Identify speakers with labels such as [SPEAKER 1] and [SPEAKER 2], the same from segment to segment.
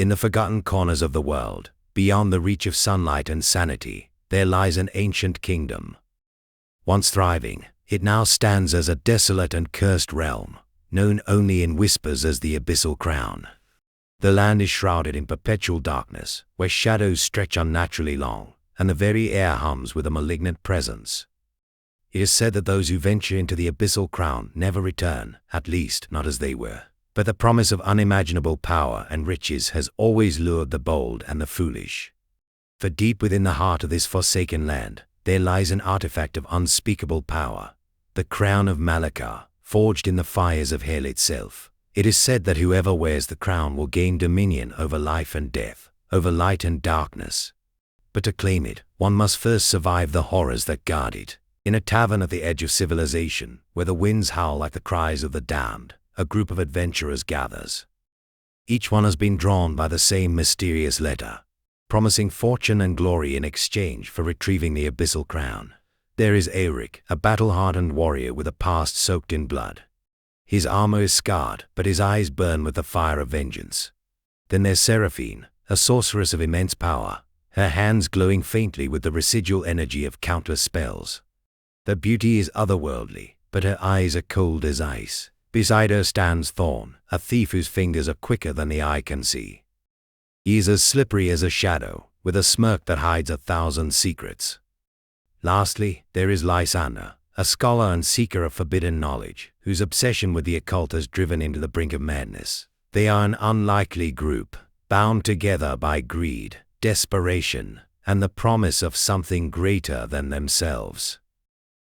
[SPEAKER 1] In the forgotten corners of the world, beyond the reach of sunlight and sanity, there lies an ancient kingdom. Once thriving, it now stands as a desolate and cursed realm, known only in whispers as the Abyssal Crown. The land is shrouded in perpetual darkness, where shadows stretch unnaturally long, and the very air hums with a malignant presence. It is said that those who venture into the Abyssal Crown never return, at least not as they were. But the promise of unimaginable power and riches has always lured the bold and the foolish. For deep within the heart of this forsaken land, there lies an artifact of unspeakable power, the crown of Malakar, forged in the fires of hell itself. It is said that whoever wears the crown will gain dominion over life and death, over light and darkness. But to claim it, one must first survive the horrors that guard it. In a tavern at the edge of civilization, where the winds howl like the cries of the damned, a group of adventurers gathers. Each one has been drawn by the same mysterious letter, promising fortune and glory in exchange for retrieving the Abyssal Crown. There is Eric, a battle-hardened warrior with a past soaked in blood. His armor is scarred, but his eyes burn with the fire of vengeance. Then there's Seraphine, a sorceress of immense power, her hands glowing faintly with the residual energy of countless spells. Her beauty is otherworldly, but her eyes are cold as ice. Beside her stands Thorn, a thief whose fingers are quicker than the eye can see. He is as slippery as a shadow, with a smirk that hides 1,000 secrets. Lastly, there is Lysander, a scholar and seeker of forbidden knowledge, whose obsession with the occult has driven him to the brink of madness. They are an unlikely group, bound together by greed, desperation, and the promise of something greater than themselves.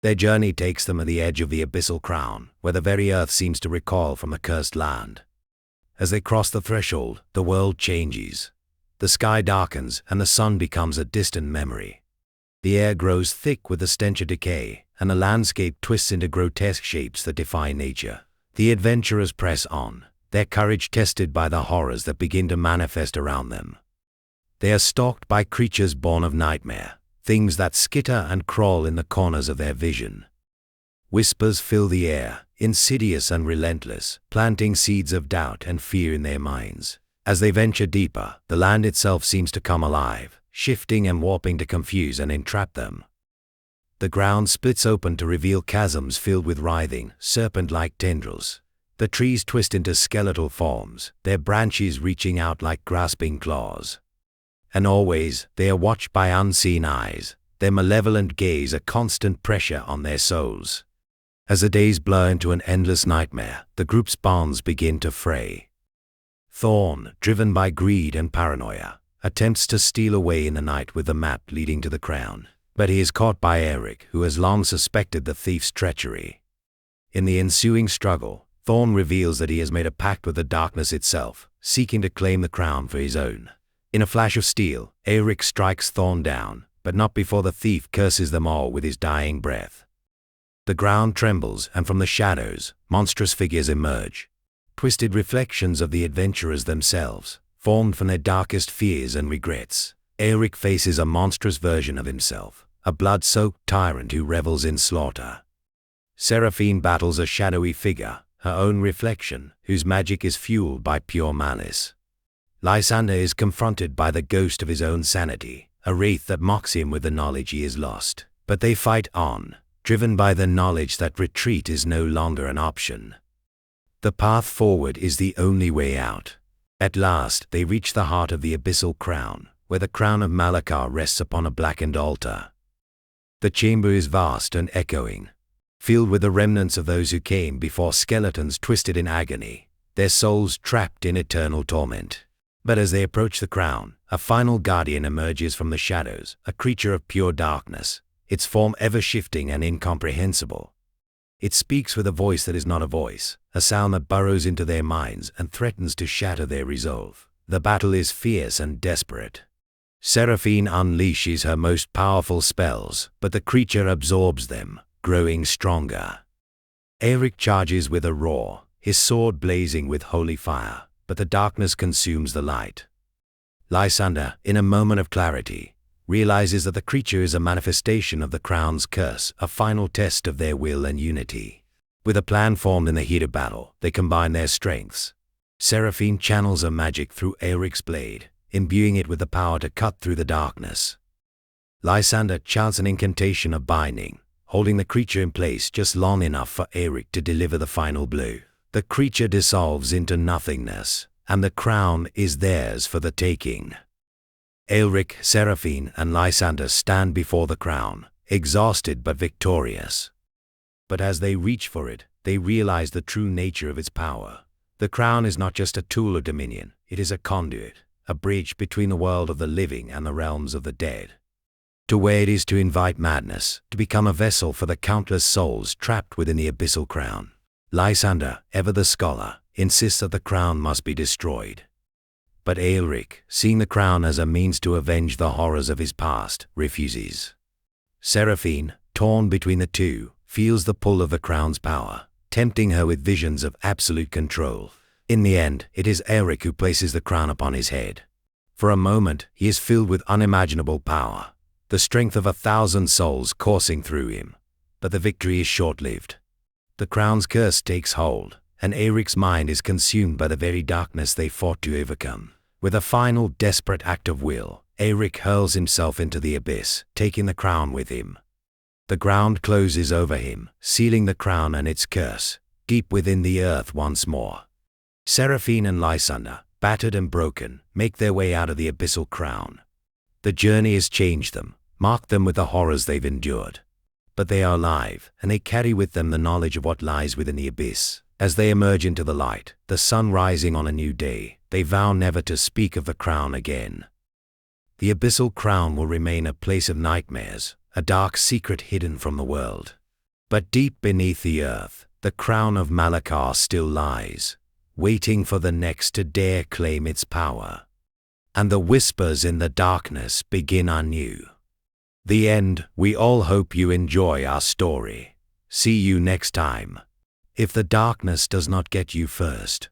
[SPEAKER 1] Their journey takes them at the edge of the Abyssal Crown, where the very earth seems to recoil from the cursed land. As they cross the threshold, the world changes. The sky darkens and the sun becomes a distant memory. The air grows thick with the stench of decay, and the landscape twists into grotesque shapes that defy nature. The adventurers press on, their courage tested by the horrors that begin to manifest around them. They are stalked by creatures born of nightmare, things that skitter and crawl in the corners of their vision. Whispers fill the air, insidious and relentless, planting seeds of doubt and fear in their minds. As they venture deeper, the land itself seems to come alive, shifting and warping to confuse and entrap them. The ground splits open to reveal chasms filled with writhing, serpent-like tendrils. The trees twist into skeletal forms, their branches reaching out like grasping claws. And always, they are watched by unseen eyes, their malevolent gaze a constant pressure on their souls. As the days blur into an endless nightmare, the group's bonds begin to fray. Thorn, driven by greed and paranoia, attempts to steal away in the night with the map leading to the crown, but he is caught by Eric, who has long suspected the thief's treachery. In the ensuing struggle, Thorn reveals that he has made a pact with the darkness itself, seeking to claim the crown for his own. In a flash of steel, Eric strikes Thorn down, but not before the thief curses them all with his dying breath. The ground trembles, and from the shadows, monstrous figures emerge. Twisted reflections of the adventurers themselves, formed from their darkest fears and regrets. Eric faces a monstrous version of himself, a blood-soaked tyrant who revels in slaughter. Seraphine battles a shadowy figure, her own reflection, whose magic is fueled by pure malice. Lysander is confronted by the ghost of his own sanity, a wraith that mocks him with the knowledge he is lost. But they fight on, driven by the knowledge that retreat is no longer an option. The path forward is the only way out. At last, they reach the heart of the Abyssal Crown, where the crown of Malakar rests upon a blackened altar. The chamber is vast and echoing, filled with the remnants of those who came before, skeletons twisted in agony, their souls trapped in eternal torment. But as they approach the crown, a final guardian emerges from the shadows, a creature of pure darkness, its form ever-shifting and incomprehensible. It speaks with a voice that is not a voice, a sound that burrows into their minds and threatens to shatter their resolve. The battle is fierce and desperate. Seraphine unleashes her most powerful spells, but the creature absorbs them, growing stronger. Eric charges with a roar, his sword blazing with holy fire, but the darkness consumes the light. Lysander, in a moment of clarity, realizes that the creature is a manifestation of the crown's curse, a final test of their will and unity. With a plan formed in the heat of battle, they combine their strengths. Seraphine channels her magic through Aeric's blade, imbuing it with the power to cut through the darkness. Lysander chants an incantation of binding, holding the creature in place just long enough for Aeric to deliver the final blow. The creature dissolves into nothingness, and the crown is theirs for the taking. Aeric, Seraphine, and Lysander stand before the crown, exhausted but victorious. But as they reach for it, they realize the true nature of its power. The crown is not just a tool of dominion, it is a conduit, a bridge between the world of the living and the realms of the dead. To wear it is to invite madness, to become a vessel for the countless souls trapped within the Abyssal Crown. Lysander, ever the scholar, insists that the crown must be destroyed. But Aelric, seeing the crown as a means to avenge the horrors of his past, refuses. Seraphine, torn between the two, feels the pull of the crown's power, tempting her with visions of absolute control. In the end, it is Aelric who places the crown upon his head. For a moment, he is filled with unimaginable power, the strength of 1,000 souls coursing through him. But the victory is short-lived. The crown's curse takes hold, and Aeric's mind is consumed by the very darkness they fought to overcome. With a final desperate act of will, Aeric hurls himself into the abyss, taking the crown with him. The ground closes over him, sealing the crown and its curse, deep within the earth once more. Seraphine and Lysander, battered and broken, make their way out of the Abyssal Crown. The journey has changed them, marked them with the horrors they've endured. But they are alive, and they carry with them the knowledge of what lies within the abyss. As they emerge into the light, the sun rising on a new day, they vow never to speak of the crown again. The Abyssal Crown will remain a place of nightmares, a dark secret hidden from the world. But deep beneath the earth, the crown of Malachar still lies, waiting for the next to dare claim its power. And the whispers in the darkness begin anew. The end. We all hope you enjoy our story. See you next time. If the darkness does not get you first,